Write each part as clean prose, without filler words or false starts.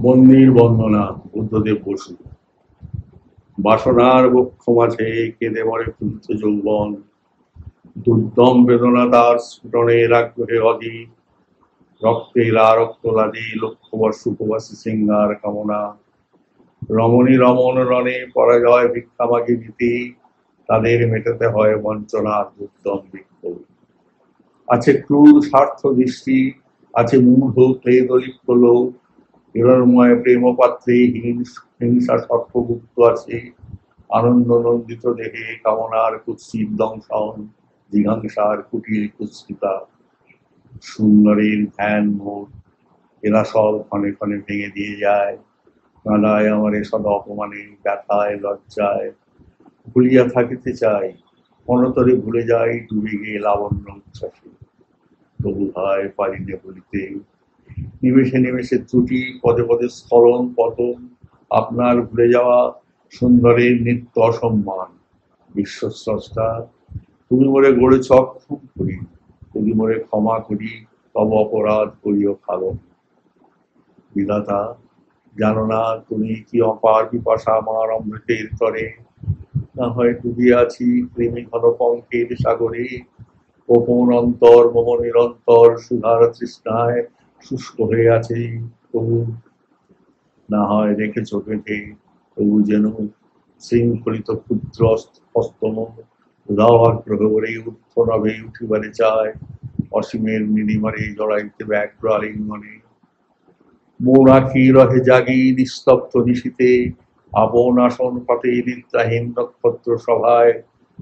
বন্দির বন্দনা বুদ্ধদেব বসু। বাসনার বক্ষ মাঝে কেঁদে মরে ক্ষুব্ধ যৌবন, দুর্দম বেদনা তার স্ফুটনের আগ্রহে অধীর, রক্তের আরক্ত লাদি লক্ষ্যবর্ষ উপবাসী সিংহার কামনা। রমণী রমণ রণে পরাজয় ভিক্ষামাগি ভীতি, তাদের মেটাতে হয় বঞ্চনার দুর্দম বিক্ষোভ। আছে ক্রূর স্বার্থ দৃষ্টি, আছে মূঢ় ক্লেদলিপ্ত লোক, হিরণময় প্রেম পাত্রে হিংসা সর্পগুপ্ত আছে। আনন্দ নন্দিত দেহে কামনার কুৎসিত দংশন, জিঘাংসার কুটির কুৎসিতা। সুন্দরের ধ্যান মোর এরা সব ক্ষণে ক্ষণে ভেঙে দিয়ে যায়, কাঁদায় আমারে সদ অপমানে, ব্যথায় লজ্জায়। ভুলিয়া থাকিতে চাই, অনতরে ভুলে যাই ডুবে গিয়ে লাবণ্য উচ্ছ্বাসে। তবু হয় পারিনে ভুলিতে, নিমেষে নিমেষে ত্রুটি, পদে পদে স্খলন পতন, আপনার ভুলে যাওয়া সুন্দরের নিত্য অসম্মান। বিশ্বস্রষ্টা, তুমি মোরে গড়েছ অক্ষম করি, যদি মোরে ক্ষমা করি তব অপরাধ করিও খালন। বিধাতা, জানো না তুমি কি অপার পিপাসা আমার অমৃতের তরে, না হয় ডুবিয়ে আছি প্রেমী ঘন পঙ্কের সাগরে। গোপন অন্তর মম নিরন্তর সুধার তৃষ্ণায় শুষ্ক হয়ে আছে। তবু না হয় রেখেছ বেঁধে, তবু যেন শৃঙ্খলিত ক্ষুদ্র হস্তম উদাও আগ্রহ করে ঊর্ধ্বনভে উঠিবারে চায়, অসীমের নীলিমারে জড়াইতে ব্যগ্র আলিঙ্গনে। মোর আঁখি রহে জাগি নিস্তব্ধ নিশীতে, আপন আসন পাতে নিদ্রাহীন নক্ষত্র সভায়,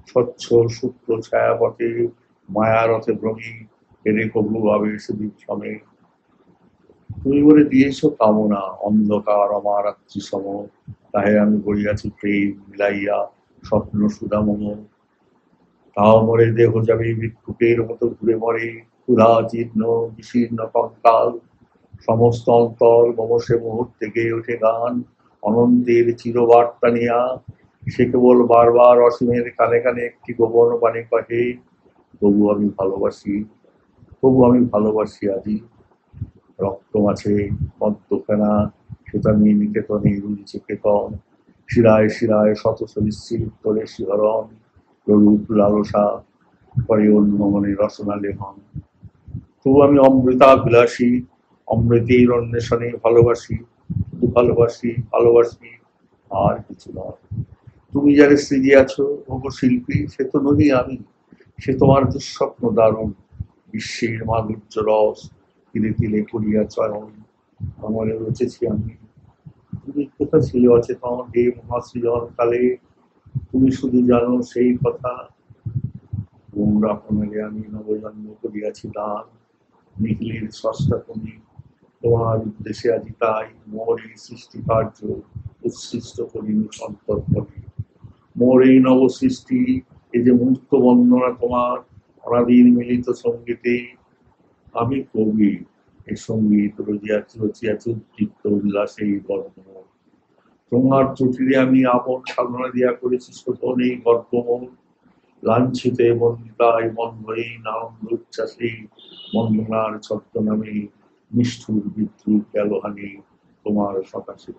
স্বচ্ছ শুক্ল ছায়াপথে মায়ারথে ভ্রমি, এরে কবু আবেশ বিভ্রমে। তুমি বলে দিয়েছ কামনা অন্ধকার অমারাত্রি সম, তাহে আমি গড়িয়াছি প্রেম মিলাইয়া স্বপ্ন সুদামম। তাও মরে দেহ যাবে ভিক্ষুকের মতো ঘুরে মরে, ক্ষুধা জীর্ণ বিশীর্ণ কঙ্কাল। সমস্ত অন্তর মম সে মুহূর্তে গেয়ে ওঠে গান অনন্তের চিরবার্তা নিয়া। সে কেবল বারবার অসীমের কানে কানে একটি গোপন বাণী কহে, তবু আমি ভালোবাসি, তবু আমি ভালোবাসি আজি। রক্ত মাছে পদ্মখানা সেতামি নিকেতনে রুলছে কেতন, শিরায় শিরায় শত সলিশ্রীর তোলে শিহরণ, প্ররূপ লালসা করে অন্য মনে রসনা লেহন। তবু আমি অমৃতাভিলাষী, অমৃতের অন্বেষণে ভালোবাসি, শুধু ভালোবাসি ভালোবাসি, আর কিছু নয়। তুমি যারে সৃজিয়াছ ওগো শিল্পী, সে তো নহি আমি, সে তোমার দুঃস্বপ্ন দারুণ। বিশ্বের মাধুর্য রস তিলে তিলে করিয়া চয়ন, আমারে রচেছি আমি। তুমি কোথা ছিলে অচেতন হে মহাসৃজন কালে, তুমি শুধু জানো সেই কথা। মোর আপনারে আমি নবজন্ম করিয়াছি দান, নিখিলের স্রষ্টা তুমি, তোমার উদ্দেশ্যে আজি তাই মোর এই সৃষ্টি কার্য উচ্ছিষ্ট করি সন্তর্পণে। মোর এই নবসৃষ্টি, এই যে মূর্ত বন্দনা তোমার অনাদির মিলিত সঙ্গীতে। আমি কবি, এই সঙ্গীত রচিয়াছি উদ্দীপ্ত উল্লাসে এই বর্ণমোর। তোমার ত্রুটিরে আমি আপন সাধনা দিয়া করেছি শোধন এই গর্বমোর। লাঞ্ছিতে বন্দিতায় বন্ধহীন আনন্দ উচ্ছ্বাসে, বন্দনার ছদ্মনামে নিষ্ঠুর বিদ্রুপ গেল হানি তোমার সকাশে।